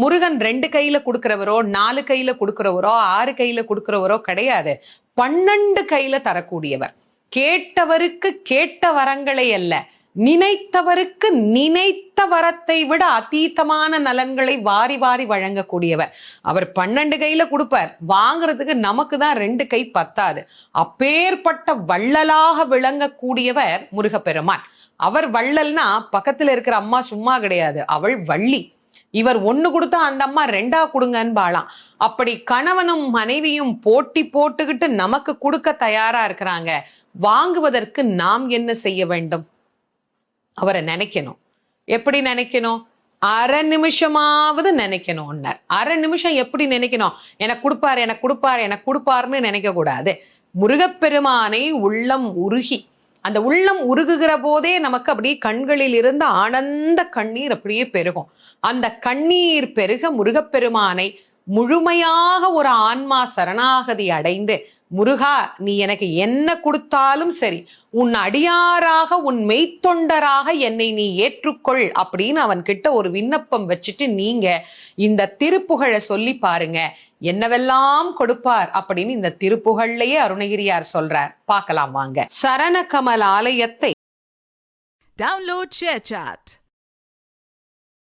முருகன் 2 கையில கொடுக்கிறவரோ 4 கையில கொடுக்கிறவரோ 6 கையில கொடுக்கிறவரோ கிடையாது. 12 கையில தரக்கூடியவர். கேட்டவருக்கு கேட்ட வரங்களை அல்ல, நினைத்தவருக்கு நினைத்த வரத்தை விட அதீதமான நலன்களை வாரி வாரி வழங்கக்கூடியவர். அவர் 12 கையில கொடுப்பார், வாங்குறதுக்கு நமக்கு தான் 2 கை பத்தாது. அப்பேற்பட்ட வள்ளலாக விளங்கக்கூடியவர் முருகப்பெருமான். அவர் வள்ளல்னா பக்கத்துல இருக்கிற அம்மா சும்மா கிடையாது, அவள் வள்ளி. இவர் 1 கொடுத்தா அந்த அம்மா 2 கொடுங்கன்னு பாலாம். அப்படி கணவனும் மனைவியும் போட்டி போட்டுக்கிட்டு நமக்கு கொடுக்க தயாரா இருக்கிறாங்க. வாங்குவதற்கு நாம் என்ன செய்ய வேண்டும்? அவரை நினைக்கணும். எப்படி நினைக்கணும்? அரை நிமிஷமாவது நினைக்கணும். அரை நிமிஷம் எப்படி நினைக்கணும்? எனக்கு கொடுப்பாரு எனக்கு கொடுப்பாரு எனக்கு கொடுப்பாருன்னு நினைக்க கூடாது. முருகப்பெருமானை உள்ளம் உருகி, அந்த உள்ளம் உருகுகிற போதே நமக்கு அப்படியே கண்களில் இருந்து ஆனந்த கண்ணீர் அப்படியே பெருகும். அந்த கண்ணீர் பெருக முருகப்பெருமானை முழுமையாக ஒரு ஆன்மா சரணாகதி அடைந்து, முருகா நீ எனக்கு என்ன கொடுத்தாலும் சரி, உன் அடியாராக உன் மெய்த்தொண்டராக என்னை நீ ஏற்றுக்கொள் அப்படின்னு அவன் கிட்ட ஒரு விண்ணப்பம் வச்சுட்டு நீங்க இந்த திருப்புகழை சொல்லி பாருங்க, என்னவெல்லாம் கொடுப்பார் அப்படின்னு இந்த திருப்புகழ்லயே அருணகிரியார் சொல்றார். பார்க்கலாம் வாங்க. சரண கமல் ஆலயத்தை Download ShareChat.